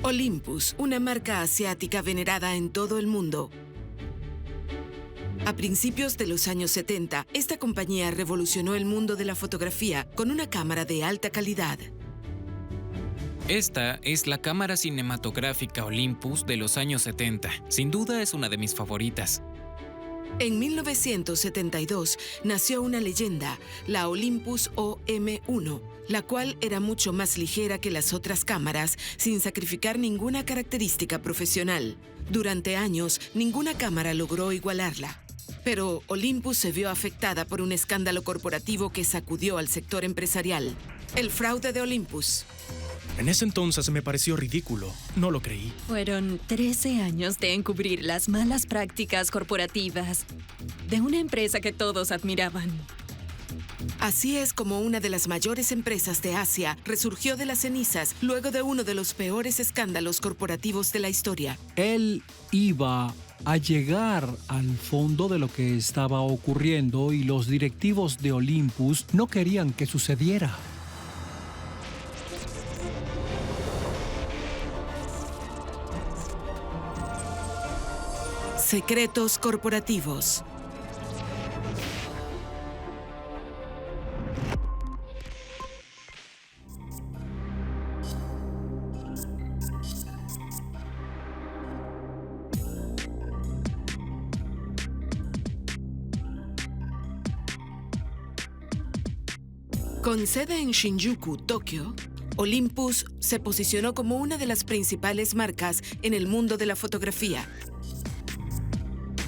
Olympus, una marca asiática venerada en todo el mundo. A principios de los años 70, esta compañía revolucionó el mundo de la fotografía con una cámara de alta calidad. Esta es la cámara cinematográfica Olympus de los años 70. Sin duda es una de mis favoritas. En 1972 nació una leyenda, la Olympus OM1, la cual era mucho más ligera que las otras cámaras sin sacrificar ninguna característica profesional. Durante años, ninguna cámara logró igualarla. Pero Olympus se vio afectada por un escándalo corporativo que sacudió al sector empresarial. El fraude de Olympus. En ese entonces me pareció ridículo. No lo creí. Fueron 13 años de encubrir las malas prácticas corporativas de una empresa que todos admiraban. Así es como una de las mayores empresas de Asia resurgió de las cenizas luego de uno de los peores escándalos corporativos de la historia. Él iba a llegar al fondo de lo que estaba ocurriendo y los directivos de Olympus no querían que sucediera. Secretos corporativos. Con sede en Shinjuku, Tokio, Olympus se posicionó como una de las principales marcas en el mundo de la fotografía.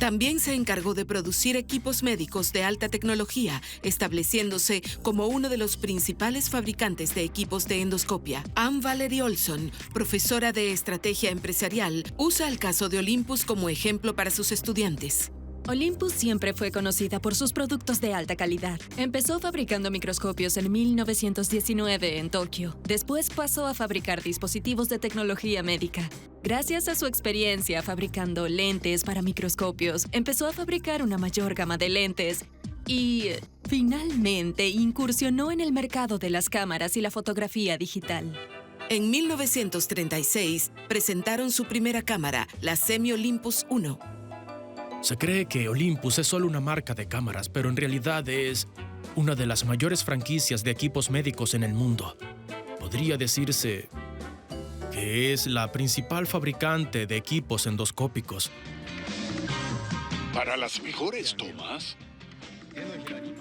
También se encargó de producir equipos médicos de alta tecnología, estableciéndose como uno de los principales fabricantes de equipos de endoscopia. Anne Valerie Olson, profesora de estrategia empresarial, usa el caso de Olympus como ejemplo para sus estudiantes. Olympus siempre fue conocida por sus productos de alta calidad. Empezó fabricando microscopios en 1919 en Tokio. Después pasó a fabricar dispositivos de tecnología médica. Gracias a su experiencia fabricando lentes para microscopios, empezó a fabricar una mayor gama de lentes y, finalmente, incursionó en el mercado de las cámaras y la fotografía digital. En 1936, presentaron su primera cámara, la Semi Olympus 1. Se cree que Olympus es solo una marca de cámaras, pero en realidad es una de las mayores franquicias de equipos médicos en el mundo. Podría decirse que es la principal fabricante de equipos endoscópicos. Para las mejores tomas.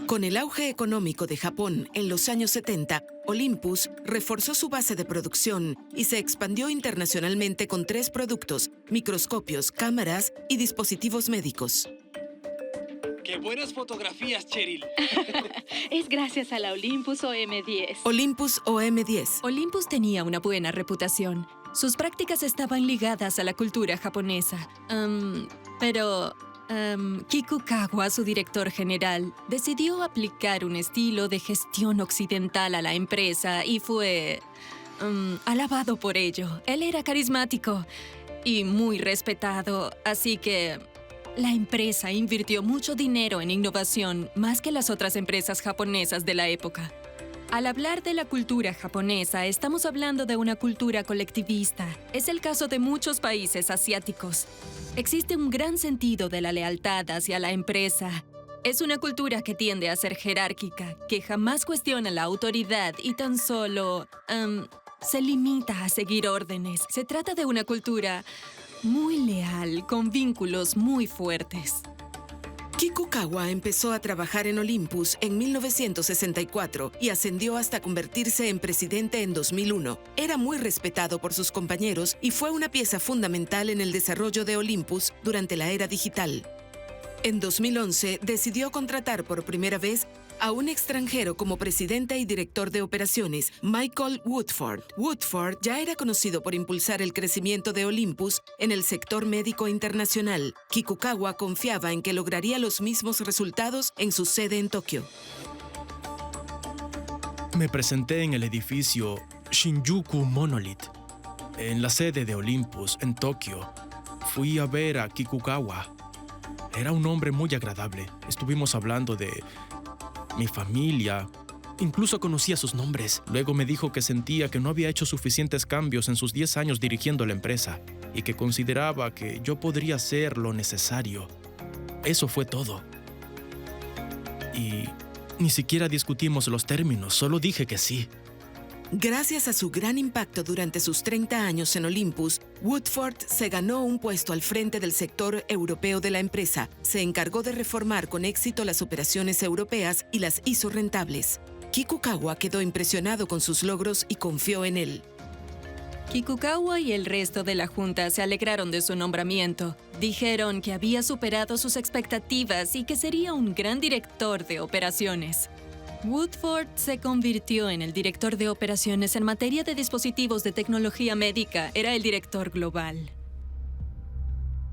Con el auge económico de Japón en los años 70, Olympus reforzó su base de producción y se expandió internacionalmente con 3 productos: microscopios, cámaras y dispositivos médicos. ¡Qué buenas fotografías, Cheryl! Es gracias a la Olympus OM10. Olympus OM10. Olympus tenía una buena reputación. Sus prácticas estaban ligadas a la cultura japonesa. Pero Kikukawa, su director general, decidió aplicar un estilo de gestión occidental a la empresa y fue alabado por ello. Él era carismático y muy respetado, así que la empresa invirtió mucho dinero en innovación, más que las otras empresas japonesas de la época. Al hablar de la cultura japonesa, estamos hablando de una cultura colectivista. Es el caso de muchos países asiáticos. Existe un gran sentido de la lealtad hacia la empresa. Es una cultura que tiende a ser jerárquica, que jamás cuestiona la autoridad y tan solo se limita a seguir órdenes. Se trata de una cultura muy leal, con vínculos muy fuertes. Kikukawa empezó a trabajar en Olympus en 1964 y ascendió hasta convertirse en presidente en 2001. Era muy respetado por sus compañeros y fue una pieza fundamental en el desarrollo de Olympus durante la era digital. En 2011 decidió contratar por primera vez a un extranjero como presidente y director de operaciones, Michael Woodford. Woodford ya era conocido por impulsar el crecimiento de Olympus en el sector médico internacional. Kikukawa confiaba en que lograría los mismos resultados en su sede en Tokio. Me presenté en el edificio Shinjuku Monolith, en la sede de Olympus, en Tokio. Fui a ver a Kikukawa. Era un hombre muy agradable. Estuvimos hablando de mi familia incluso conocía sus nombres. Luego me dijo que sentía que no había hecho suficientes cambios en sus 10 años dirigiendo la empresa y que consideraba que yo podría hacer lo necesario. Eso fue todo. Y ni siquiera discutimos los términos, solo dije que sí. Gracias a su gran impacto durante sus 30 años en Olympus, Woodford se ganó un puesto al frente del sector europeo de la empresa. Se encargó de reformar con éxito las operaciones europeas y las hizo rentables. Kikukawa quedó impresionado con sus logros y confió en él. Kikukawa y el resto de la junta se alegraron de su nombramiento. Dijeron que había superado sus expectativas y que sería un gran director de operaciones. Woodford se convirtió en el director de operaciones en materia de dispositivos de tecnología médica. Era el director global.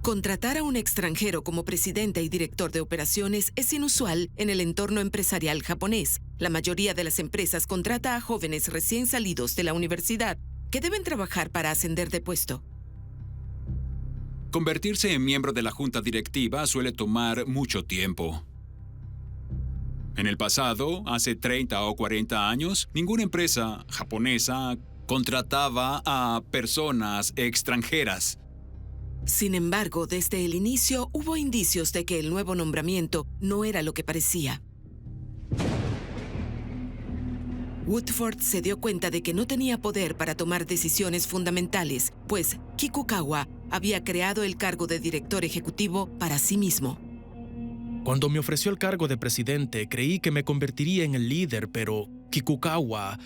Contratar a un extranjero como presidente y director de operaciones es inusual en el entorno empresarial japonés. La mayoría de las empresas contrata a jóvenes recién salidos de la universidad que deben trabajar para ascender de puesto. Convertirse en miembro de la junta directiva suele tomar mucho tiempo. En el pasado, hace 30 o 40 años, ninguna empresa japonesa contrataba a personas extranjeras. Sin embargo, desde el inicio hubo indicios de que el nuevo nombramiento no era lo que parecía. Woodford se dio cuenta de que no tenía poder para tomar decisiones fundamentales, pues Kikukawa había creado el cargo de director ejecutivo para sí mismo. Cuando me ofreció el cargo de presidente, creí que me convertiría en el líder, pero Kikukawa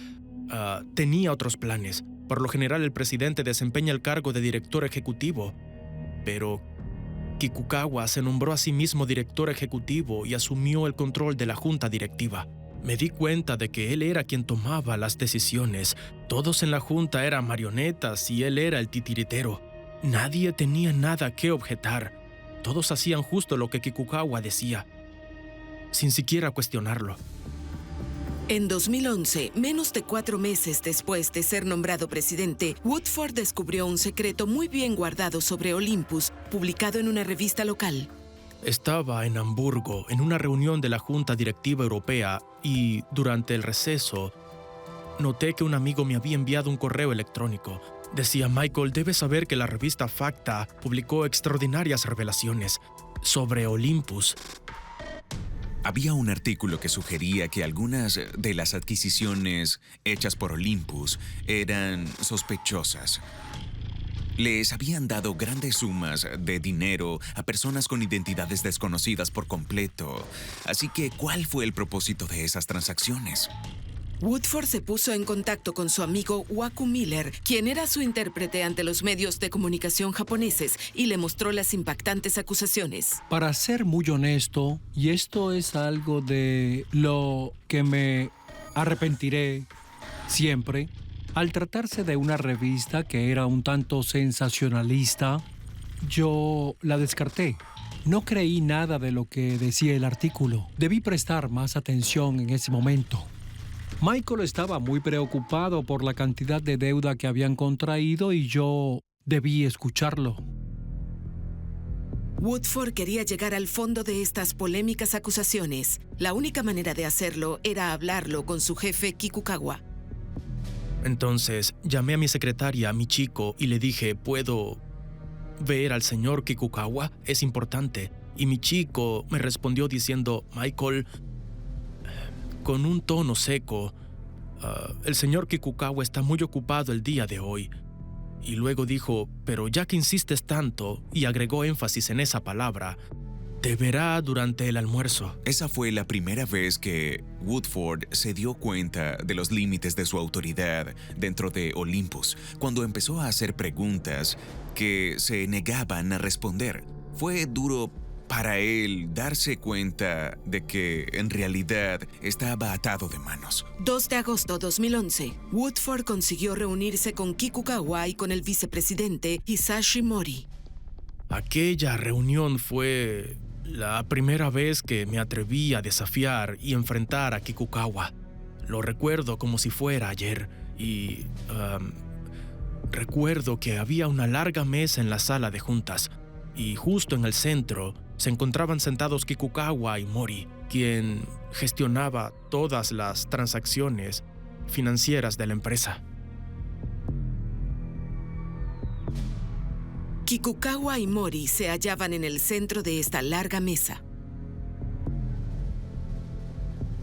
tenía otros planes. Por lo general, el presidente desempeña el cargo de director ejecutivo, pero Kikukawa se nombró a sí mismo director ejecutivo y asumió el control de la junta directiva. Me di cuenta de que él era quien tomaba las decisiones. Todos en la junta eran marionetas y él era el titiritero. Nadie tenía nada que objetar. Todos hacían justo lo que Kikukawa decía, sin siquiera cuestionarlo. En 2011, menos de 4 meses después de ser nombrado presidente, Woodford descubrió un secreto muy bien guardado sobre Olympus, publicado en una revista local. Estaba en Hamburgo, en una reunión de la Junta Directiva Europea, y durante el receso, noté que un amigo me había enviado un correo electrónico. Decía: Michael, debes saber que la revista Facta publicó extraordinarias revelaciones sobre Olympus. Había un artículo que sugería que algunas de las adquisiciones hechas por Olympus eran sospechosas. Les habían dado grandes sumas de dinero a personas con identidades desconocidas por completo. Así que, ¿cuál fue el propósito de esas transacciones? Woodford se puso en contacto con su amigo Waku Miller, quien era su intérprete ante los medios de comunicación japoneses, y le mostró las impactantes acusaciones. Para ser muy honesto, y esto es algo de lo que me arrepentiré siempre, al tratarse de una revista que era un tanto sensacionalista, yo la descarté. No creí nada de lo que decía el artículo. Debí prestar más atención en ese momento. Michael estaba muy preocupado por la cantidad de deuda que habían contraído y yo debí escucharlo. Woodford quería llegar al fondo de estas polémicas acusaciones. La única manera de hacerlo era hablarlo con su jefe Kikukawa. Entonces, llamé a mi secretaria, Michiko, y le dije: ¿puedo ver al señor Kikukawa? Es importante. Y Michiko me respondió diciendo: Michael, con un tono seco, el señor Kikukawa está muy ocupado el día de hoy. Y luego dijo: pero ya que insistes tanto, y agregó énfasis en esa palabra, te verá durante el almuerzo. Esa fue la primera vez que Woodford se dio cuenta de los límites de su autoridad dentro de Olympus, cuando empezó a hacer preguntas que se negaban a responder. Fue duro para él darse cuenta de que en realidad estaba atado de manos. 2 de agosto de 2011, Woodford consiguió reunirse con Kikukawa y con el vicepresidente Hisashi Mori. Aquella reunión fue la primera vez que me atreví a desafiar y enfrentar a Kikukawa. Lo recuerdo como si fuera ayer y recuerdo que había una larga mesa en la sala de juntas y justo en el centro se encontraban sentados Kikukawa y Mori, quien gestionaba todas las transacciones financieras de la empresa. Kikukawa y Mori se hallaban en el centro de esta larga mesa.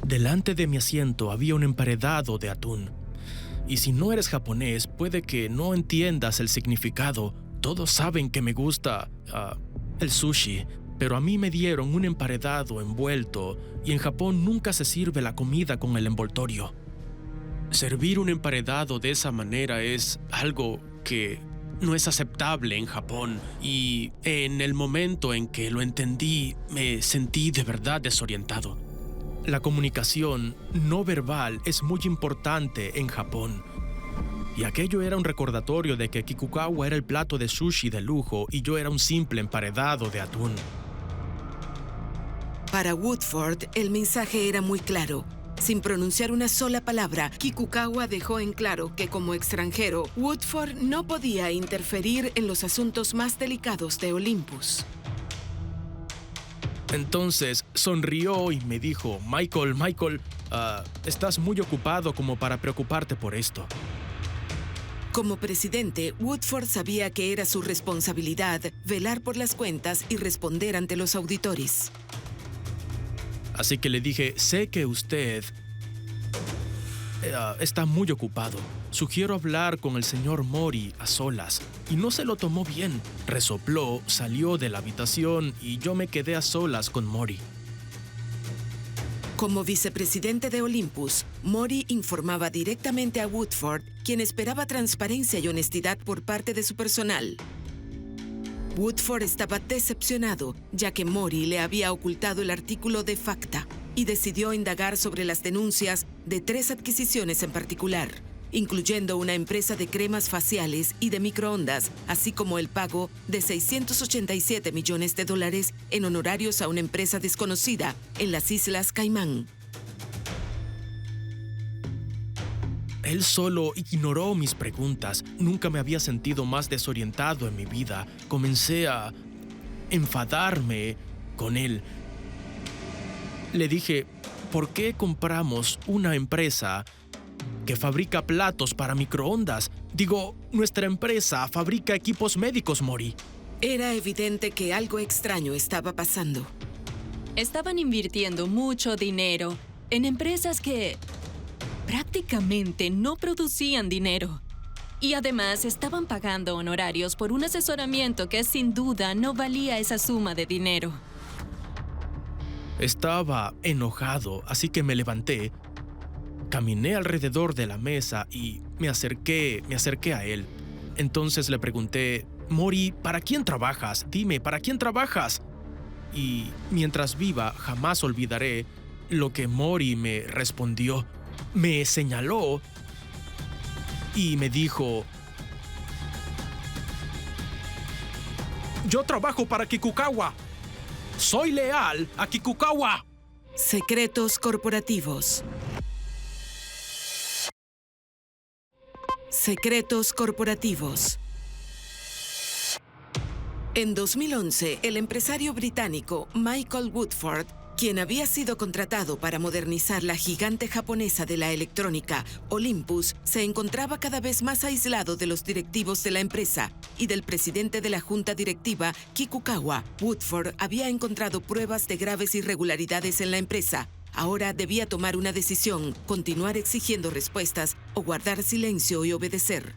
Delante de mi asiento había un emparedado de atún. Y si no eres japonés, puede que no entiendas el significado. Todos saben que me gusta el sushi, pero a mí me dieron un emparedado envuelto y en Japón nunca se sirve la comida con el envoltorio. Servir un emparedado de esa manera es algo que no es aceptable en Japón, y en el momento en que lo entendí me sentí de verdad desorientado. La comunicación no verbal es muy importante en Japón, y aquello era un recordatorio de que Kikukawa era el plato de sushi de lujo y yo era un simple emparedado de atún. Para Woodford, el mensaje era muy claro. Sin pronunciar una sola palabra, Kikukawa dejó en claro que como extranjero, Woodford no podía interferir en los asuntos más delicados de Olympus. Entonces sonrió y me dijo, Michael, estás muy ocupado como para preocuparte por esto. Como presidente, Woodford sabía que era su responsabilidad velar por las cuentas y responder ante los auditores. Así que le dije, sé que usted está muy ocupado. Sugiero hablar con el señor Mori a solas. Y no se lo tomó bien. Resopló, salió de la habitación y yo me quedé a solas con Mori. Como vicepresidente de Olympus, Mori informaba directamente a Woodford, quien esperaba transparencia y honestidad por parte de su personal. Woodford estaba decepcionado, ya que Mori le había ocultado el artículo de FACTA y decidió indagar sobre las denuncias de 3 adquisiciones en particular, incluyendo una empresa de cremas faciales y de microondas, así como el pago de $687 millones en honorarios a una empresa desconocida en las Islas Caimán. Él solo ignoró mis preguntas. Nunca me había sentido más desorientado en mi vida. Comencé a enfadarme con él. Le dije, ¿por qué compramos una empresa que fabrica platos para microondas? Digo, nuestra empresa fabrica equipos médicos, Mori. Era evidente que algo extraño estaba pasando. Estaban invirtiendo mucho dinero en empresas que prácticamente no producían dinero. Y además estaban pagando honorarios por un asesoramiento que sin duda no valía esa suma de dinero. Estaba enojado, así que me levanté, caminé alrededor de la mesa y me acerqué a él. Entonces le pregunté, Mori, ¿para quién trabajas? Dime, ¿para quién trabajas? Y mientras viva, jamás olvidaré lo que Mori me respondió. Me señaló y me dijo, yo trabajo para Kikukawa. Soy leal a Kikukawa. Secretos corporativos. Secretos corporativos. En 2011, el empresario británico Michael Woodford, quien había sido contratado para modernizar la gigante japonesa de la electrónica, Olympus, se encontraba cada vez más aislado de los directivos de la empresa y del presidente de la junta directiva, Kikukawa. Woodford había encontrado pruebas de graves irregularidades en la empresa. Ahora debía tomar una decisión, continuar exigiendo respuestas o guardar silencio y obedecer.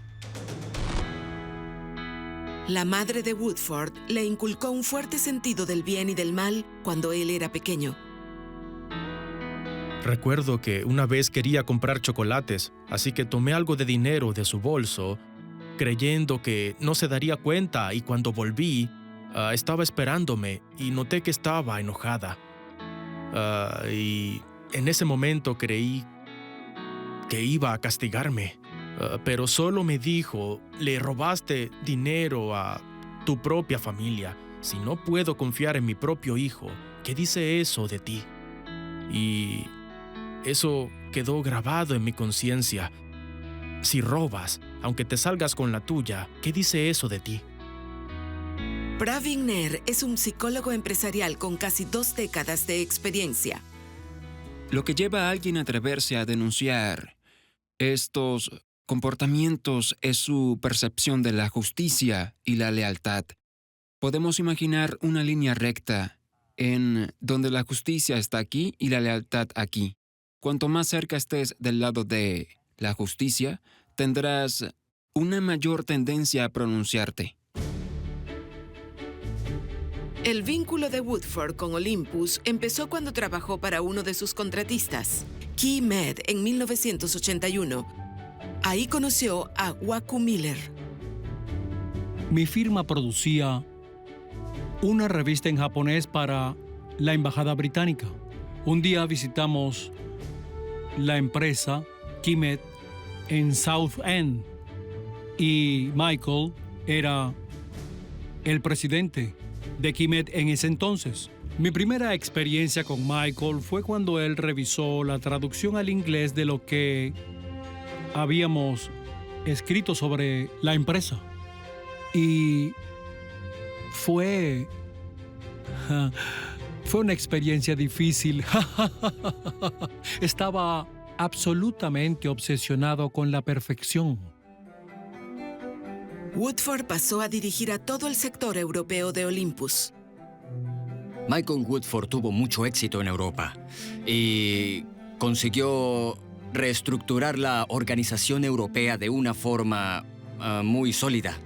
La madre de Woodford le inculcó un fuerte sentido del bien y del mal cuando él era pequeño. Recuerdo que una vez quería comprar chocolates, así que tomé algo de dinero de su bolso, creyendo que no se daría cuenta, y cuando volví, estaba esperándome y noté que estaba enojada. Y en ese momento creí que iba a castigarme. Pero solo me dijo, le robaste dinero a tu propia familia. Si no puedo confiar en mi propio hijo, ¿qué dice eso de ti? Y eso quedó grabado en mi conciencia. Si robas, aunque te salgas con la tuya, ¿qué dice eso de ti? Pravin Nair es un psicólogo empresarial con casi 2 décadas de experiencia. Lo que lleva a alguien a atreverse a denunciar estos comportamientos es su percepción de la justicia y la lealtad. Podemos imaginar una línea recta en donde la justicia está aquí y la lealtad aquí. Cuanto más cerca estés del lado de la justicia, tendrás una mayor tendencia a pronunciarte. El vínculo de Woodford con Olympus empezó cuando trabajó para uno de sus contratistas, KeyMed, en 1981. Ahí conoció a Waku Miller. Mi firma producía una revista en japonés para la embajada británica. Un día visitamos la empresa KeyMed en South End y Michael era el presidente de KeyMed en ese entonces. Mi primera experiencia con Michael fue cuando él revisó la traducción al inglés de lo que habíamos escrito sobre la empresa. Y fue una experiencia difícil. Estaba absolutamente obsesionado con la perfección. Woodford pasó a dirigir a todo el sector europeo de Olympus. Michael Woodford tuvo mucho éxito en Europa y consiguió reestructurar la organización europea de una forma muy sólida.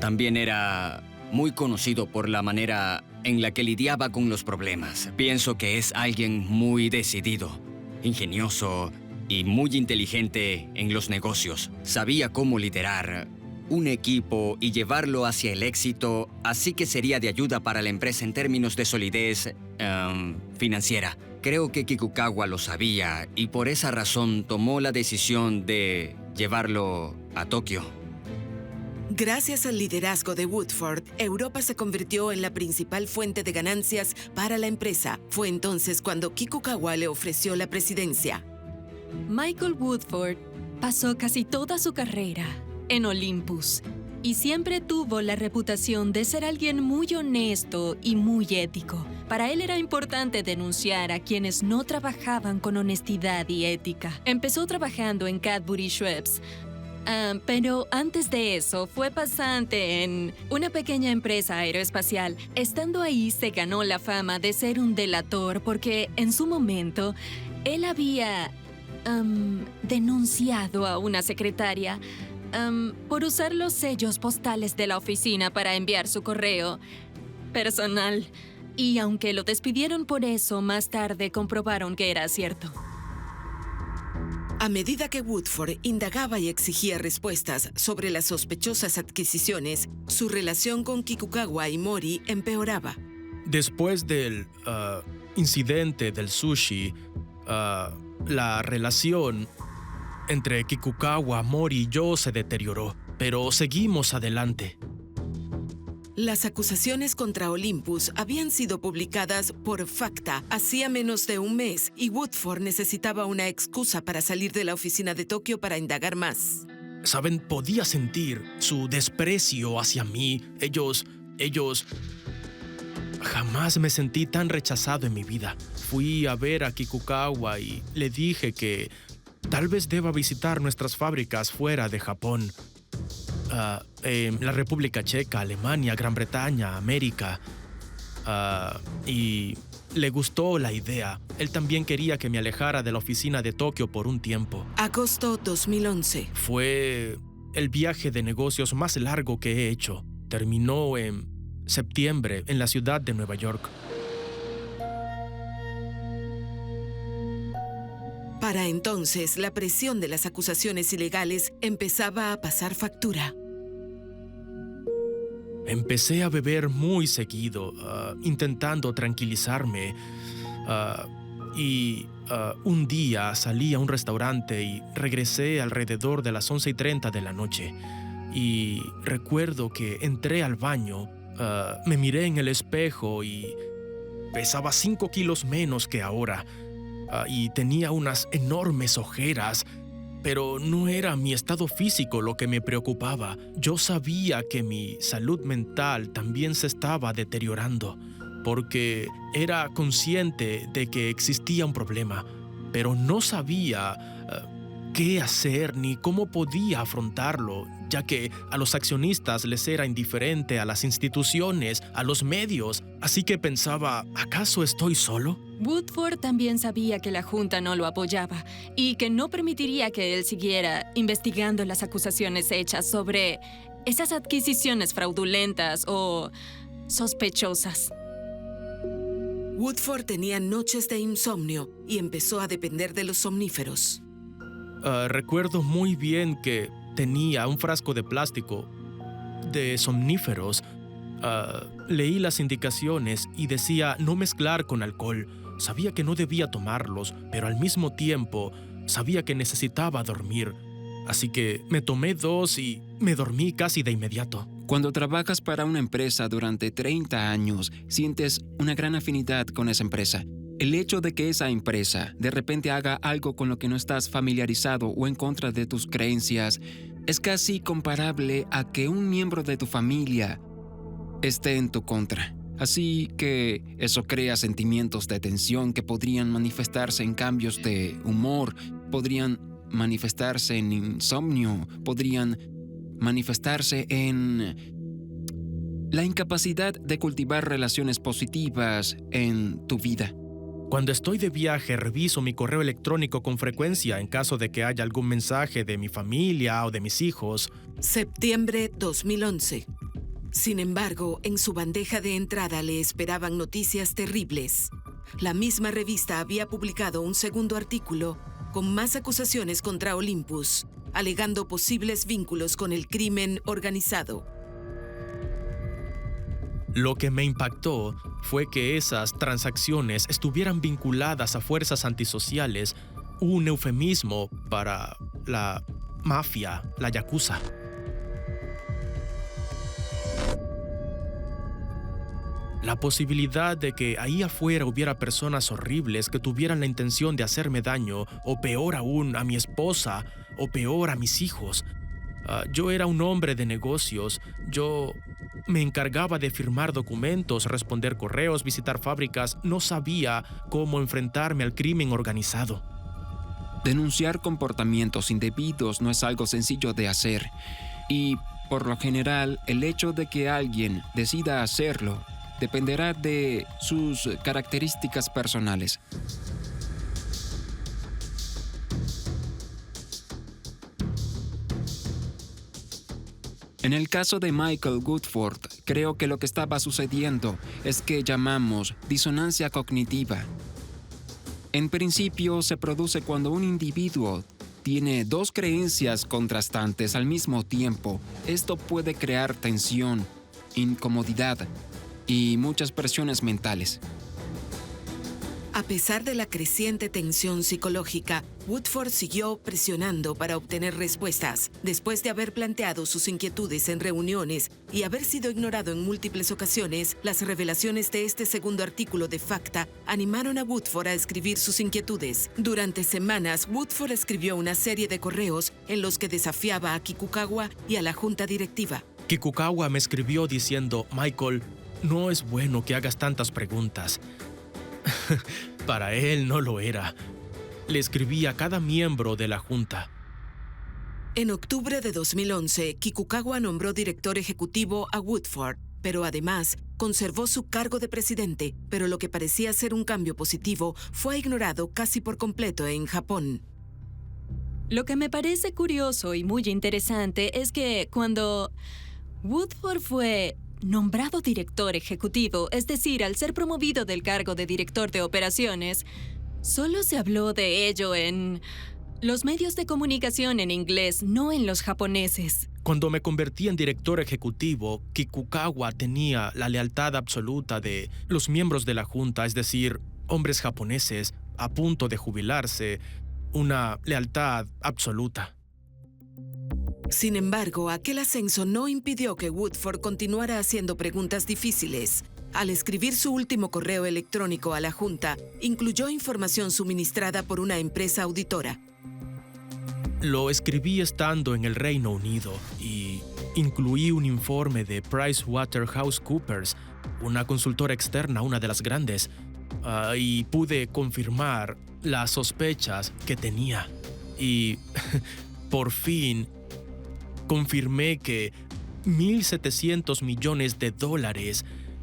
También era muy conocido por la manera en la que lidiaba con los problemas. Pienso que es alguien muy decidido, ingenioso y muy inteligente en los negocios. Sabía cómo liderar un equipo y llevarlo hacia el éxito, así que sería de ayuda para la empresa en términos de solidez financiera. Creo que Kikukawa lo sabía y por esa razón tomó la decisión de llevarlo a Tokio. Gracias al liderazgo de Woodford, Europa se convirtió en la principal fuente de ganancias para la empresa. Fue entonces cuando Kikukawa le ofreció la presidencia. Michael Woodford pasó casi toda su carrera en Olympus y siempre tuvo la reputación de ser alguien muy honesto y muy ético. Para él era importante denunciar a quienes no trabajaban con honestidad y ética. Empezó trabajando en Cadbury Schweppes, pero antes de eso fue pasante en una pequeña empresa aeroespacial. Estando ahí se ganó la fama de ser un delator porque en su momento él había denunciado a una secretaria por usar los sellos postales de la oficina para enviar su correo personal. Y aunque lo despidieron por eso, más tarde comprobaron que era cierto. A medida que Woodford indagaba y exigía respuestas sobre las sospechosas adquisiciones, su relación con Kikukawa y Mori empeoraba. Después del incidente del sushi, la relación entre Kikukawa, Mori y yo se deterioró, pero seguimos adelante. Las acusaciones contra Olympus habían sido publicadas por Facta hacía menos de un mes y Woodford necesitaba una excusa para salir de la oficina de Tokio para indagar más. Saben, podía sentir su desprecio hacia mí. Ellos... Jamás me sentí tan rechazado en mi vida. Fui a ver a Kikukawa y le dije que tal vez deba visitar nuestras fábricas fuera de Japón. La República Checa, Alemania, Gran Bretaña, América. Y le gustó la idea. Él también quería que me alejara de la oficina de Tokio por un tiempo. Agosto 2011. Fue el viaje de negocios más largo que he hecho. Terminó en septiembre en la ciudad de Nueva York. Para entonces, la presión de las acusaciones ilegales empezaba a pasar factura. Empecé a beber muy seguido, intentando tranquilizarme. Un día salí a un restaurante y regresé alrededor de las 11:30 de la noche. Y recuerdo que entré al baño, me miré en el espejo y pesaba 5 kilos menos que ahora. Y tenía unas enormes ojeras Pero no era mi estado físico lo que me preocupaba. Yo sabía que mi salud mental también se estaba deteriorando, porque era consciente de que existía un problema, pero no sabía qué hacer ni cómo podía afrontarlo, ya que a los accionistas les era indiferente, a las instituciones, a los medios. Así que pensaba, ¿acaso estoy solo? Woodford también sabía que la Junta no lo apoyaba y que no permitiría que él siguiera investigando las acusaciones hechas sobre esas adquisiciones fraudulentas o sospechosas. Woodford tenía noches de insomnio y empezó a depender de los somníferos. Recuerdo muy bien que tenía un frasco de plástico de somníferos. Leí las indicaciones y decía no mezclar con alcohol. Sabía que no debía tomarlos, pero al mismo tiempo sabía que necesitaba dormir. Así que me tomé 2 y me dormí casi de inmediato. Cuando trabajas para una empresa durante 30 años, sientes una gran afinidad con esa empresa. El hecho de que esa empresa de repente haga algo con lo que no estás familiarizado o en contra de tus creencias es casi comparable a que un miembro de tu familia esté en tu contra. Así que eso crea sentimientos de tensión que podrían manifestarse en cambios de humor, podrían manifestarse en insomnio, podrían manifestarse en la incapacidad de cultivar relaciones positivas en tu vida. Cuando estoy de viaje, reviso mi correo electrónico con frecuencia en caso de que haya algún mensaje de mi familia o de mis hijos. Septiembre 2011. Sin embargo, en su bandeja de entrada le esperaban noticias terribles. La misma revista había publicado un segundo artículo con más acusaciones contra Olympus, alegando posibles vínculos con el crimen organizado. Lo que me impactó fue que esas transacciones estuvieran vinculadas a fuerzas antisociales, un eufemismo para la mafia, la yakuza. La posibilidad de que ahí afuera hubiera personas horribles que tuvieran la intención de hacerme daño, o peor aún, a mi esposa, o peor, a mis hijos. Yo era un hombre de negocios. Yo me encargaba de firmar documentos, responder correos, visitar fábricas. No sabía cómo enfrentarme al crimen organizado. Denunciar comportamientos indebidos no es algo sencillo de hacer. Y, por lo general, el hecho de que alguien decida hacerlo dependerá de sus características personales. En el caso de Michael Woodford, creo que lo que estaba sucediendo es que llamamos disonancia cognitiva. En principio, se produce cuando un individuo tiene 2 creencias contrastantes al mismo tiempo. Esto puede crear tensión, incomodidad y muchas presiones mentales. A pesar de la creciente tensión psicológica, Woodford siguió presionando para obtener respuestas. Después de haber planteado sus inquietudes en reuniones y haber sido ignorado en múltiples ocasiones, las revelaciones de este segundo artículo de Facta animaron a Woodford a escribir sus inquietudes. Durante semanas, Woodford escribió una serie de correos en los que desafiaba a Kikukawa y a la junta directiva. Kikukawa me escribió diciendo, Michael, no es bueno que hagas tantas preguntas. Para él no lo era. Le escribí a cada miembro de la junta. En octubre de 2011, Kikukawa nombró director ejecutivo a Woodford, pero además conservó su cargo de presidente, pero lo que parecía ser un cambio positivo fue ignorado casi por completo en Japón. Lo que me parece curioso y muy interesante es que cuando Woodford fue nombrado director ejecutivo, es decir, al ser promovido del cargo de director de operaciones, solo se habló de ello en los medios de comunicación en inglés, no en los japoneses. Cuando me convertí en director ejecutivo, Kikukawa tenía la lealtad absoluta de los miembros de la junta, es decir, hombres japoneses a punto de jubilarse, una lealtad absoluta. Sin embargo, aquel ascenso no impidió que Woodford continuara haciendo preguntas difíciles. Al escribir su último correo electrónico a la Junta, incluyó información suministrada por una empresa auditora. Lo escribí estando en el Reino Unido y incluí un informe de PricewaterhouseCoopers, una consultora externa, una de las grandes, y pude confirmar las sospechas que tenía. Y por fin confirmé que $1.700 millones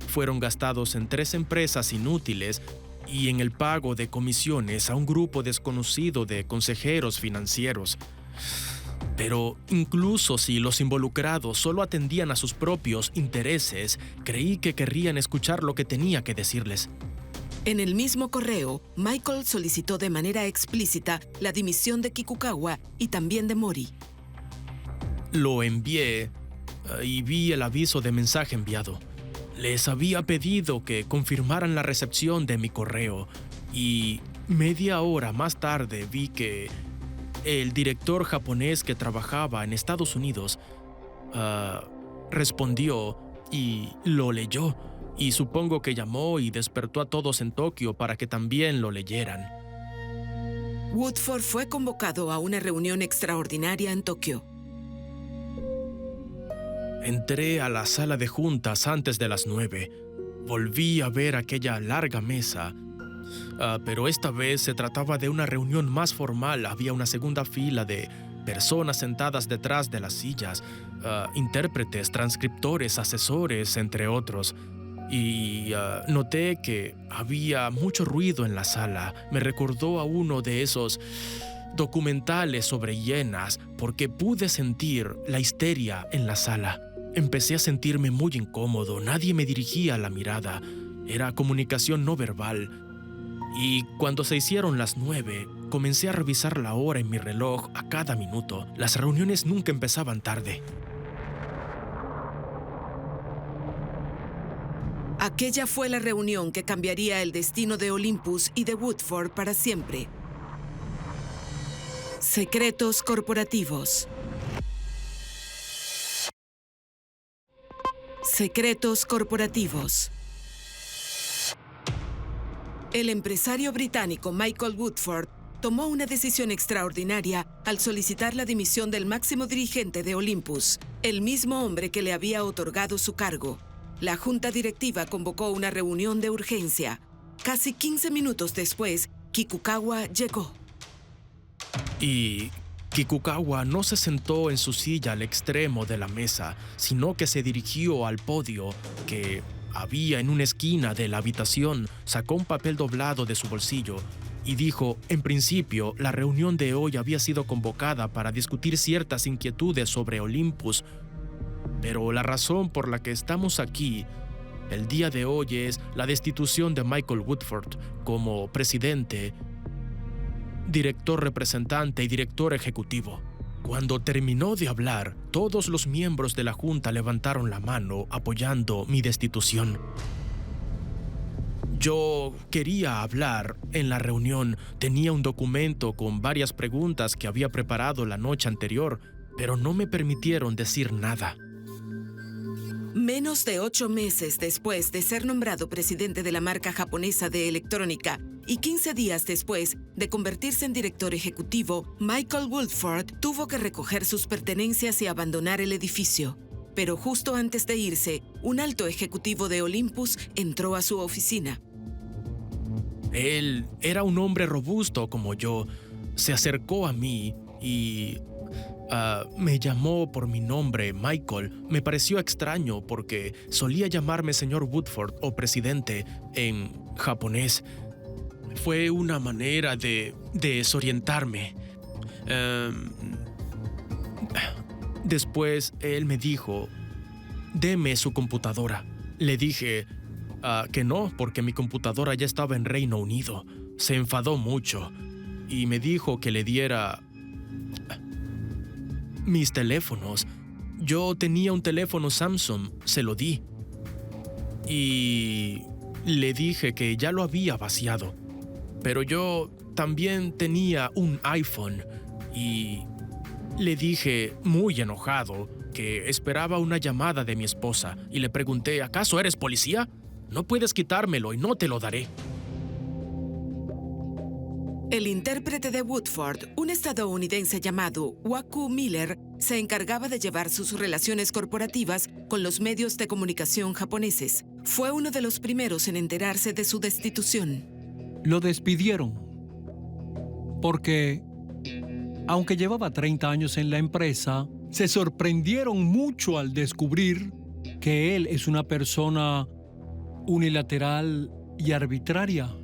fueron gastados en 3 empresas inútiles y en el pago de comisiones a un grupo desconocido de consejeros financieros. Pero incluso si los involucrados solo atendían a sus propios intereses, creí que querrían escuchar lo que tenía que decirles. En el mismo correo, Michael solicitó de manera explícita la dimisión de Kikukawa y también de Mori. Lo envié y vi el aviso de mensaje enviado. Les había pedido que confirmaran la recepción de mi correo y media hora más tarde vi que el director japonés que trabajaba en Estados Unidos respondió y lo leyó. Y supongo que llamó y despertó a todos en Tokio para que también lo leyeran. Woodford fue convocado a una reunión extraordinaria en Tokio. Entré a la sala de juntas antes de las 9. Volví a ver aquella larga mesa, pero esta vez se trataba de una reunión más formal. Había una segunda fila de personas sentadas detrás de las sillas, intérpretes, transcriptores, asesores, entre otros. Y noté que había mucho ruido en la sala. Me recordó a uno de esos documentales sobre hienas porque pude sentir la histeria en la sala. Empecé a sentirme muy incómodo. Nadie me dirigía la mirada. Era comunicación no verbal. Y cuando se hicieron las 9, comencé a revisar la hora en mi reloj a cada minuto. Las reuniones nunca empezaban tarde. Aquella fue la reunión que cambiaría el destino de Olympus y de Woodford para siempre. Secretos corporativos. Secretos corporativos. El empresario británico Michael Woodford tomó una decisión extraordinaria al solicitar la dimisión del máximo dirigente de Olympus, el mismo hombre que le había otorgado su cargo. La junta directiva convocó una reunión de urgencia. Casi 15 minutos después, Kikukawa llegó. Y Kikukawa no se sentó en su silla al extremo de la mesa, sino que se dirigió al podio que había en una esquina de la habitación, sacó un papel doblado de su bolsillo y dijo, en principio, la reunión de hoy había sido convocada para discutir ciertas inquietudes sobre Olympus, pero la razón por la que estamos aquí el día de hoy es la destitución de Michael Woodford como presidente, director representante y director ejecutivo. Cuando terminó de hablar, todos los miembros de la junta levantaron la mano apoyando mi destitución. Yo quería hablar en la reunión. Tenía un documento con varias preguntas que había preparado la noche anterior, pero no me permitieron decir nada. Menos de 8 meses después de ser nombrado presidente de la marca japonesa de electrónica y 15 días después de convertirse en director ejecutivo, Michael Woodford tuvo que recoger sus pertenencias y abandonar el edificio. Pero justo antes de irse, un alto ejecutivo de Olympus entró a su oficina. Él era un hombre robusto como yo. Se acercó a mí y me llamó por mi nombre, Michael. Me pareció extraño porque solía llamarme señor Woodford o presidente en japonés. Fue una manera de desorientarme. Después él me dijo, deme su computadora. Le dije que no, porque mi computadora ya estaba en Reino Unido. Se enfadó mucho y me dijo que le diera mis teléfonos. Yo tenía un teléfono Samsung, se lo di. Y le dije que ya lo había vaciado. Pero yo también tenía un iPhone y le dije, muy enojado, que esperaba una llamada de mi esposa y le pregunté, ¿acaso eres policía? No puedes quitármelo y no te lo daré. El intérprete de Woodford, un estadounidense llamado Waku Miller, se encargaba de llevar sus relaciones corporativas con los medios de comunicación japoneses. Fue uno de los primeros en enterarse de su destitución. Lo despidieron porque, aunque llevaba 30 años en la empresa, se sorprendieron mucho al descubrir que él es una persona unilateral y arbitraria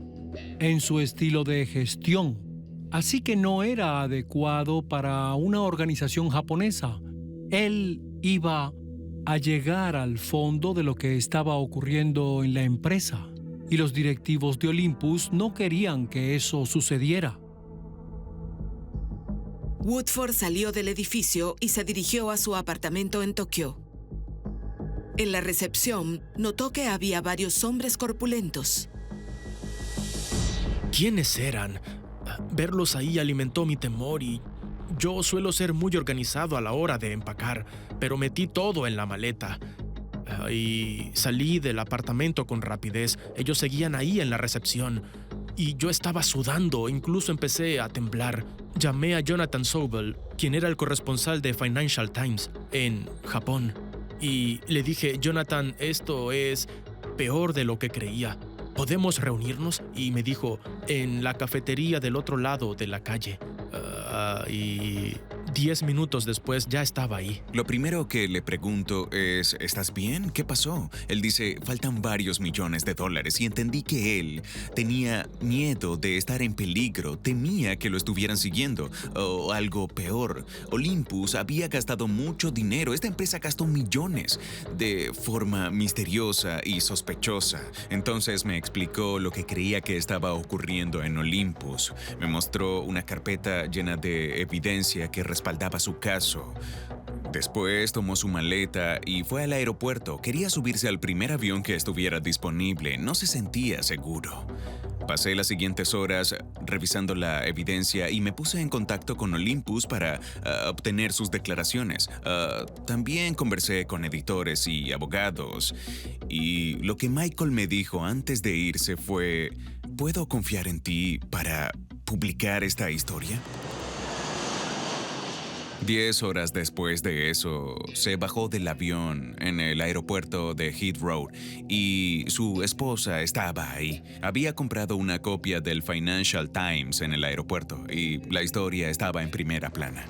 en su estilo de gestión. Así que no era adecuado para una organización japonesa. Él iba a llegar al fondo de lo que estaba ocurriendo en la empresa, y los directivos de Olympus no querían que eso sucediera. Woodford salió del edificio y se dirigió a su apartamento en Tokio. En la recepción, notó que había varios hombres corpulentos. ¿Quiénes eran? Verlos ahí alimentó mi temor y yo suelo ser muy organizado a la hora de empacar, pero metí todo en la maleta. Y salí del apartamento con rapidez. Ellos seguían ahí en la recepción y yo estaba sudando, incluso empecé a temblar. Llamé a Jonathan Sobel, quien era el corresponsal de Financial Times en Japón, y le dije: Jonathan, esto es peor de lo que creía. ¿Podemos reunirnos? Y me dijo: en la cafetería del otro lado de la calle. Y 10 minutos después ya estaba ahí. Lo primero que le pregunto es: ¿estás bien? ¿Qué pasó? Él dice: faltan varios millones de dólares, y entendí que él tenía miedo de estar en peligro, temía que lo estuvieran siguiendo, o algo peor. Olympus había gastado mucho dinero, esta empresa gastó millones de forma misteriosa y sospechosa. Entonces me explicó lo que creía que estaba ocurriendo en Olympus. Me mostró una carpeta llena de evidencia que respaldaba su caso. Después tomó su maleta y fue al aeropuerto. Quería subirse al primer avión que estuviera disponible. No se sentía seguro. Pasé las siguientes horas revisando la evidencia y me puse en contacto con Olympus para obtener sus declaraciones. También conversé con editores y abogados. Y lo que Michael me dijo antes de irse fue: ¿puedo confiar en ti para publicar esta historia? 10 horas después de eso, se bajó del avión en el aeropuerto de Heathrow y su esposa estaba ahí. Había comprado una copia del Financial Times en el aeropuerto y la historia estaba en primera plana.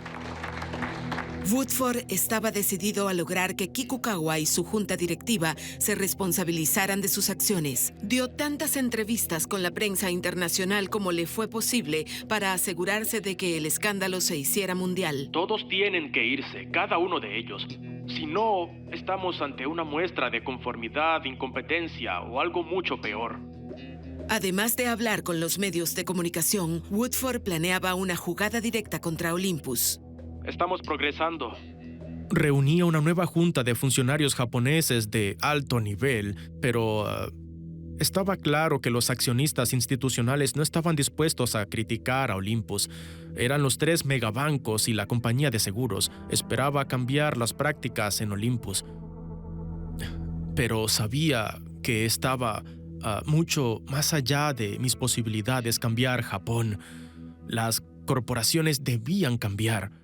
Woodford estaba decidido a lograr que Kikukawa y su junta directiva se responsabilizaran de sus acciones. Dio tantas entrevistas con la prensa internacional como le fue posible para asegurarse de que el escándalo se hiciera mundial. Todos tienen que irse, cada uno de ellos. Si no, estamos ante una muestra de conformidad, incompetencia o algo mucho peor. Además de hablar con los medios de comunicación, Woodford planeaba una jugada directa contra Olympus. Estamos progresando. Reunía una nueva junta de funcionarios japoneses de alto nivel, pero estaba claro que los accionistas institucionales no estaban dispuestos a criticar a Olympus. Eran los 3 megabancos y la compañía de seguros. Esperaba cambiar las prácticas en Olympus. Pero sabía que estaba mucho más allá de mis posibilidades cambiar Japón. Las corporaciones debían cambiar.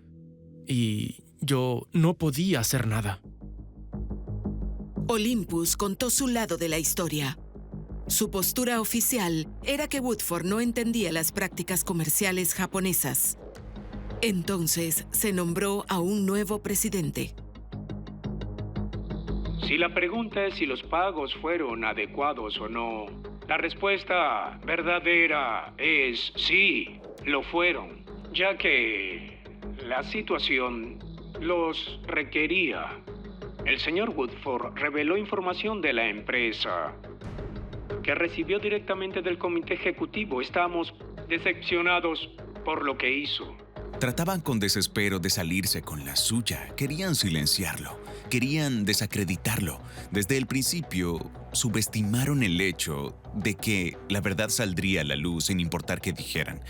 Y yo no podía hacer nada. Olympus contó su lado de la historia. Su postura oficial era que Woodford no entendía las prácticas comerciales japonesas. Entonces se nombró a un nuevo presidente. Si la pregunta es si los pagos fueron adecuados o no, la respuesta verdadera es sí, lo fueron, ya que la situación los requería. El señor Woodford reveló información de la empresa que recibió directamente del comité ejecutivo. Estamos decepcionados por lo que hizo. Trataban con desespero de salirse con la suya. Querían silenciarlo. Querían desacreditarlo. Desde el principio, subestimaron el hecho de que la verdad saldría a la luz sin importar qué dijeran.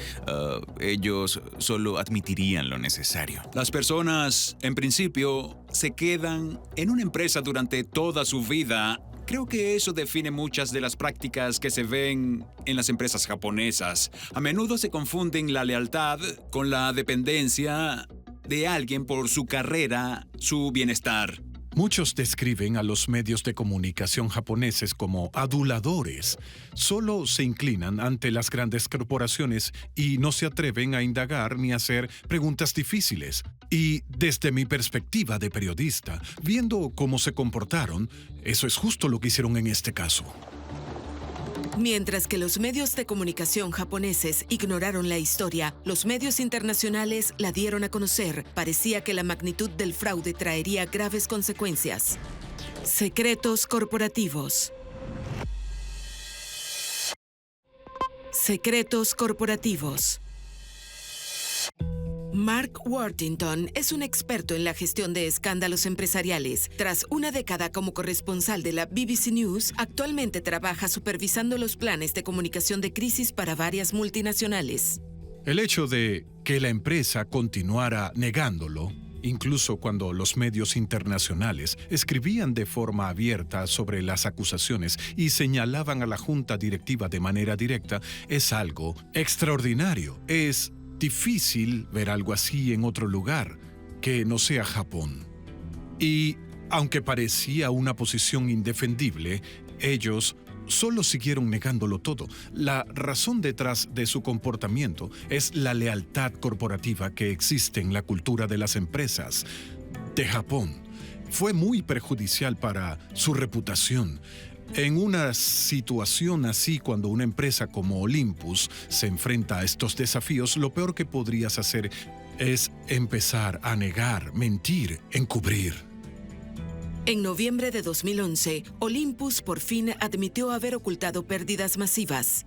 Ellos solo admitirían lo necesario. Las personas, en principio, se quedan en una empresa durante toda su vida Creo que eso define muchas de las prácticas que se ven en las empresas japonesas. A menudo se confunden la lealtad con la dependencia de alguien por su carrera, su bienestar. Muchos describen a los medios de comunicación japoneses como aduladores. Solo se inclinan ante las grandes corporaciones y no se atreven a indagar ni a hacer preguntas difíciles. Y desde mi perspectiva de periodista, viendo cómo se comportaron, eso es justo lo que hicieron en este caso. Mientras que los medios de comunicación japoneses ignoraron la historia, los medios internacionales la dieron a conocer. Parecía que la magnitud del fraude traería graves consecuencias. Secretos corporativos. Secretos corporativos. Mark Worthington es un experto en la gestión de escándalos empresariales. Tras una década como corresponsal de la BBC News, actualmente trabaja supervisando los planes de comunicación de crisis para varias multinacionales. El hecho de que la empresa continuara negándolo, incluso cuando los medios internacionales escribían de forma abierta sobre las acusaciones y señalaban a la junta directiva de manera directa, es algo extraordinario. Es difícil ver algo así en otro lugar que no sea Japón. Y aunque parecía una posición indefendible, ellos solo siguieron negándolo todo. La razón detrás de su comportamiento es la lealtad corporativa que existe en la cultura de las empresas de Japón. Fue muy perjudicial para su reputación. En una situación así, cuando una empresa como Olympus se enfrenta a estos desafíos, lo peor que podrías hacer es empezar a negar, mentir, encubrir. En noviembre de 2011, Olympus por fin admitió haber ocultado pérdidas masivas.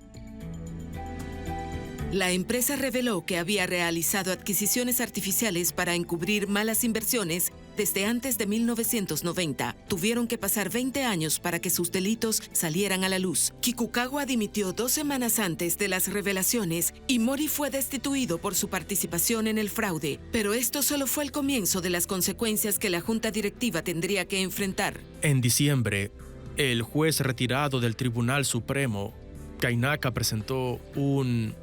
La empresa reveló que había realizado adquisiciones artificiales para encubrir malas inversiones desde antes de 1990. Tuvieron que pasar 20 años para que sus delitos salieran a la luz. Kikukawa dimitió 2 semanas antes de las revelaciones y Mori fue destituido por su participación en el fraude. Pero esto solo fue el comienzo de las consecuencias que la junta directiva tendría que enfrentar. En diciembre, el juez retirado del Tribunal Supremo, Kainaka, presentó un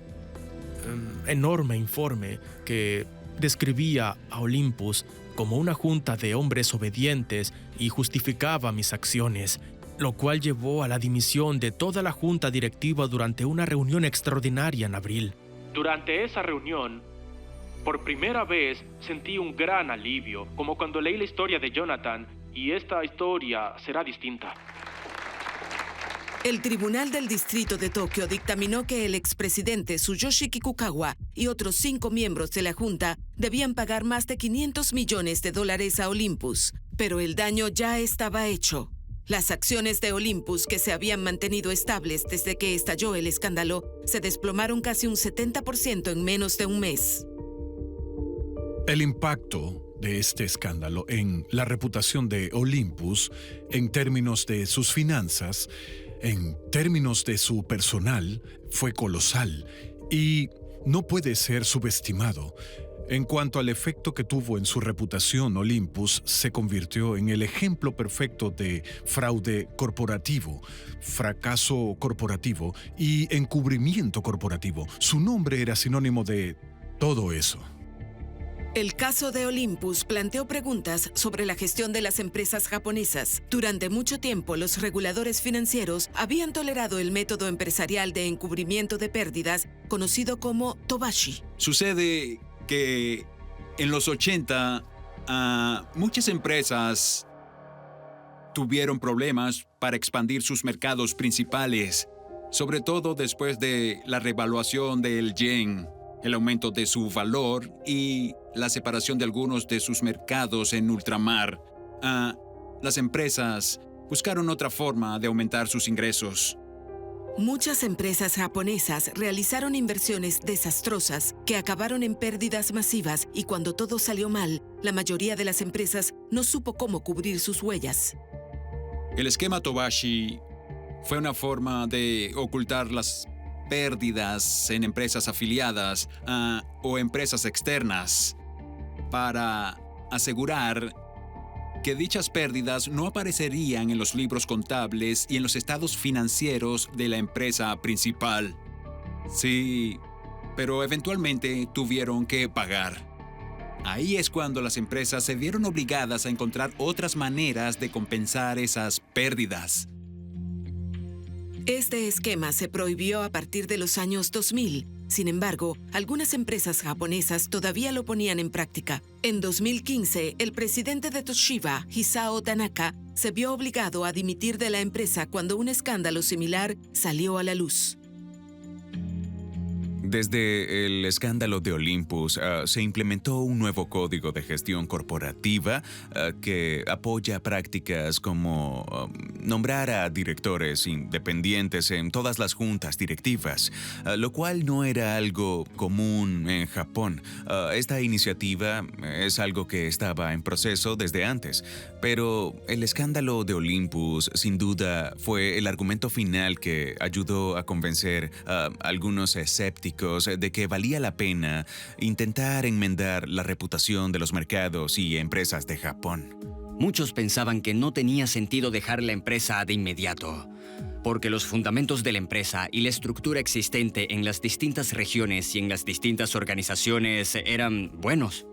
enorme informe que describía a Olympus como una junta de hombres obedientes y justificaba mis acciones, lo cual llevó a la dimisión de toda la junta directiva durante una reunión extraordinaria en abril. Durante esa reunión, por primera vez sentí un gran alivio, como cuando leí la historia de Jonathan, y esta historia será distinta. El Tribunal del Distrito de Tokio dictaminó que el expresidente Tsuyoshi Kikukawa y otros 5 miembros de la junta debían pagar más de $500 millones a Olympus, pero el daño ya estaba hecho. Las acciones de Olympus, que se habían mantenido estables desde que estalló el escándalo, se desplomaron casi un 70% en menos de un mes. El impacto de este escándalo en la reputación de Olympus, en términos de sus finanzas, en términos de su personal, fue colosal y no puede ser subestimado. En cuanto al efecto que tuvo en su reputación, Olympus se convirtió en el ejemplo perfecto de fraude corporativo, fracaso corporativo y encubrimiento corporativo. Su nombre era sinónimo de todo eso. El caso de Olympus planteó preguntas sobre la gestión de las empresas japonesas. Durante mucho tiempo, los reguladores financieros habían tolerado el método empresarial de encubrimiento de pérdidas, conocido como Tobashi. Sucede que en los 80, muchas empresas tuvieron problemas para expandir sus mercados principales, sobre todo después de la revaluación del yen, el aumento de su valor y la separación de algunos de sus mercados en ultramar. Las empresas buscaron otra forma de aumentar sus ingresos. Muchas empresas japonesas realizaron inversiones desastrosas que acabaron en pérdidas masivas y cuando todo salió mal, la mayoría de las empresas no supo cómo cubrir sus huellas. El esquema Tobashi fue una forma de ocultar las pérdidas en empresas afiliadas o empresas externas para asegurar que dichas pérdidas no aparecerían en los libros contables y en los estados financieros de la empresa principal. Sí, pero eventualmente tuvieron que pagar. Ahí es cuando las empresas se vieron obligadas a encontrar otras maneras de compensar esas pérdidas. Este esquema se prohibió a partir de los años 2000. Sin embargo, algunas empresas japonesas todavía lo ponían en práctica. En 2015, el presidente de Toshiba, Hisao Tanaka, se vio obligado a dimitir de la empresa cuando un escándalo similar salió a la luz. Desde el escándalo de Olympus, se implementó un nuevo código de gestión corporativa que apoya prácticas como nombrar a directores independientes en todas las juntas directivas, lo cual no era algo común en Japón. Esta iniciativa es algo que estaba en proceso desde antes, pero el escándalo de Olympus, sin duda, fue el argumento final que ayudó a convencer a algunos escépticos de que valía la pena intentar enmendar la reputación de los mercados y empresas de Japón. Muchos pensaban que no tenía sentido dejar la empresa de inmediato, porque los fundamentos de la empresa y la estructura existente en las distintas regiones y en las distintas organizaciones eran buenos.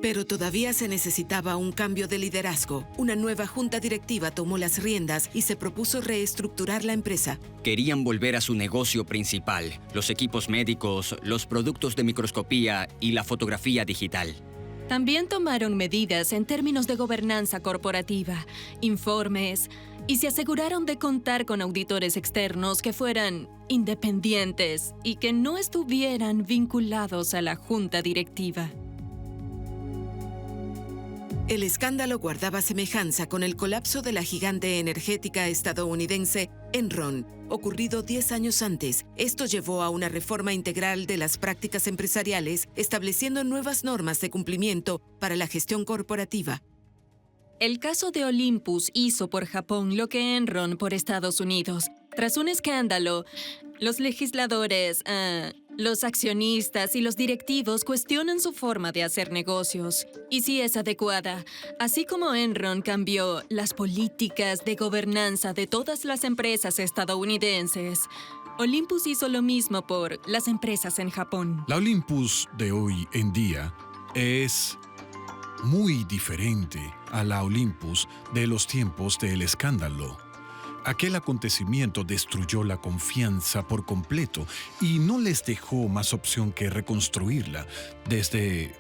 Pero todavía se necesitaba un cambio de liderazgo. Una nueva junta directiva tomó las riendas y se propuso reestructurar la empresa. Querían volver a su negocio principal, los equipos médicos, los productos de microscopía y la fotografía digital. También tomaron medidas en términos de gobernanza corporativa, informes, y se aseguraron de contar con auditores externos que fueran independientes y que no estuvieran vinculados a la junta directiva. El escándalo guardaba semejanza con el colapso de la gigante energética estadounidense Enron, ocurrido 10 años antes. Esto llevó a una reforma integral de las prácticas empresariales, estableciendo nuevas normas de cumplimiento para la gestión corporativa. El caso de Olympus hizo por Japón lo que Enron por Estados Unidos. Tras un escándalo, los legisladores, los accionistas y los directivos cuestionan su forma de hacer negocios y si es adecuada, así como Enron cambió las políticas de gobernanza de todas las empresas estadounidenses. Olympus hizo lo mismo por las empresas en Japón. La Olympus de hoy en día es muy diferente a la Olympus de los tiempos del escándalo. Aquel acontecimiento destruyó la confianza por completo y no les dejó más opción que reconstruirla. Desde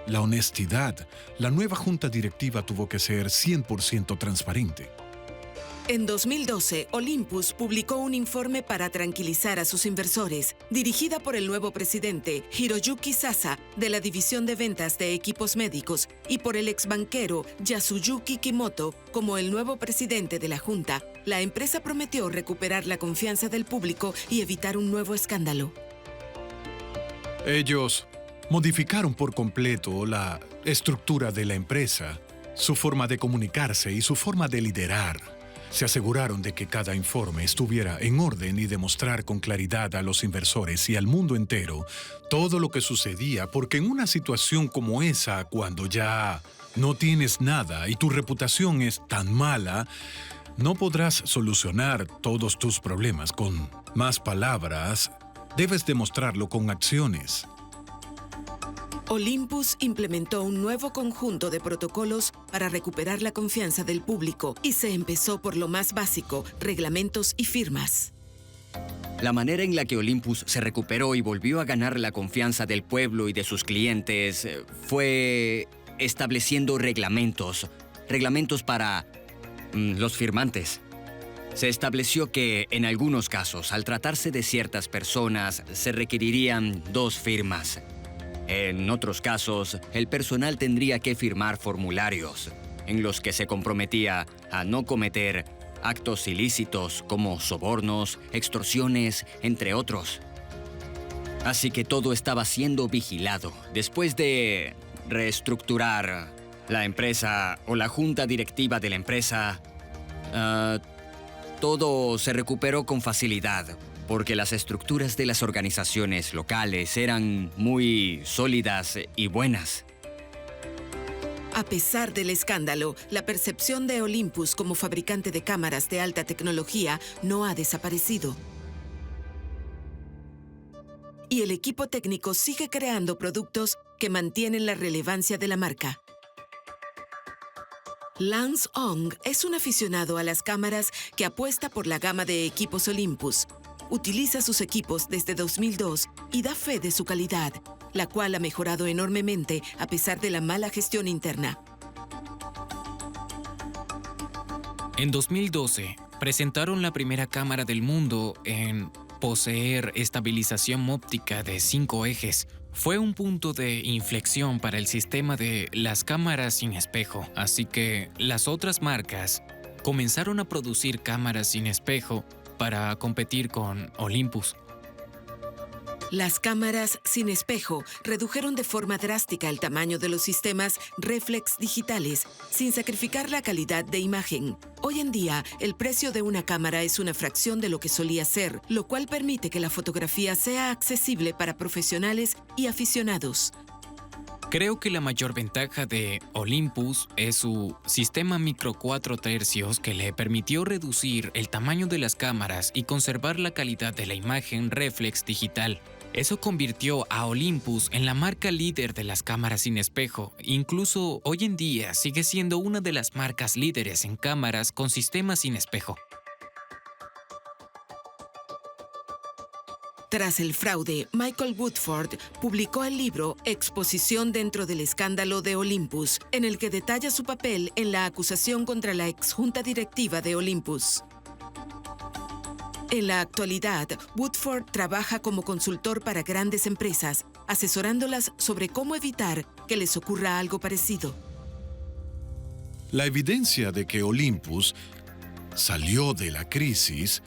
la honestidad, la nueva junta directiva tuvo que ser 100% transparente. En 2012, Olympus publicó un informe para tranquilizar a sus inversores, dirigida por el nuevo presidente Hiroyuki Sasa de la División de Ventas de Equipos Médicos y por el exbanquero Yasuyuki Kimoto como el nuevo presidente de la junta. La empresa prometió recuperar la confianza del público y evitar un nuevo escándalo. Ellos modificaron por completo la estructura de la empresa, su forma de comunicarse y su forma de liderar. Se aseguraron de que cada informe estuviera en orden y demostrar con claridad a los inversores y al mundo entero todo lo que sucedía, porque en una situación como esa, cuando ya no tienes nada y tu reputación es tan mala, no podrás solucionar todos tus problemas con más palabras. Debes demostrarlo con acciones. Olympus implementó un nuevo conjunto de protocolos para recuperar la confianza del público y se empezó por lo más básico, reglamentos y firmas. La manera en la que Olympus se recuperó y volvió a ganar la confianza del pueblo y de sus clientes fue estableciendo reglamentos para los firmantes. Se estableció que, en algunos casos, al tratarse de ciertas personas, se requerirían 2 firmas. En otros casos, el personal tendría que firmar formularios en los que se comprometía a no cometer actos ilícitos como sobornos, extorsiones, entre otros. Así que todo estaba siendo vigilado. Después de reestructurar la empresa o la junta directiva de la empresa, todo se recuperó con facilidad, porque las estructuras de las organizaciones locales eran muy sólidas y buenas. A pesar del escándalo, la percepción de Olympus como fabricante de cámaras de alta tecnología no ha desaparecido. Y el equipo técnico sigue creando productos que mantienen la relevancia de la marca. Lance Ong es un aficionado a las cámaras que apuesta por la gama de equipos Olympus. Utiliza sus equipos desde 2002 y da fe de su calidad, la cual ha mejorado enormemente a pesar de la mala gestión interna. En 2012, presentaron la primera cámara del mundo en poseer estabilización óptica de 5 ejes. Fue un punto de inflexión para el sistema de las cámaras sin espejo, así que las otras marcas comenzaron a producir cámaras sin espejo para competir con Olympus. Las cámaras sin espejo redujeron de forma drástica el tamaño de los sistemas reflex digitales, sin sacrificar la calidad de imagen. Hoy en día, el precio de una cámara es una fracción de lo que solía ser, lo cual permite que la fotografía sea accesible para profesionales y aficionados. Creo que la mayor ventaja de Olympus es su sistema micro 4 tercios que le permitió reducir el tamaño de las cámaras y conservar la calidad de la imagen reflex digital. Eso convirtió a Olympus en la marca líder de las cámaras sin espejo. Incluso hoy en día sigue siendo una de las marcas líderes en cámaras con sistemas sin espejo. Tras el fraude, Michael Woodford publicó el libro Exposición dentro del escándalo de Olympus, en el que detalla su papel en la acusación contra la exjunta directiva de Olympus. En la actualidad, Woodford trabaja como consultor para grandes empresas, asesorándolas sobre cómo evitar que les ocurra algo parecido. La evidencia de que Olympus salió de la crisis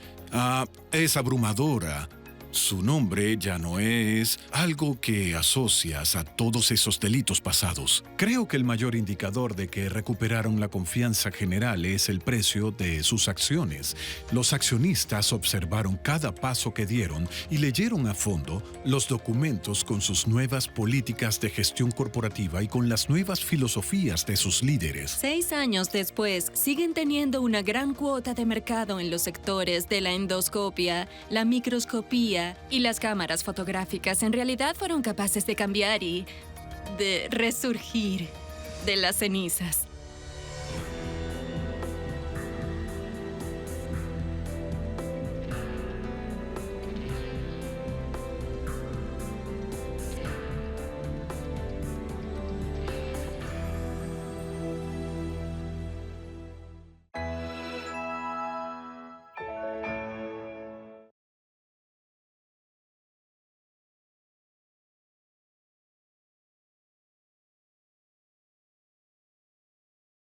es abrumadora. Su nombre ya no es algo que asocias a todos esos delitos pasados. Creo que el mayor indicador de que recuperaron la confianza general es el precio de sus acciones. Los accionistas observaron cada paso que dieron y leyeron a fondo los documentos con sus nuevas políticas de gestión corporativa y con las nuevas filosofías de sus líderes. 6 años después, siguen teniendo una gran cuota de mercado en los sectores de la endoscopia, la microscopía y las cámaras fotográficas. En realidad fueron capaces de cambiar y de resurgir de las cenizas.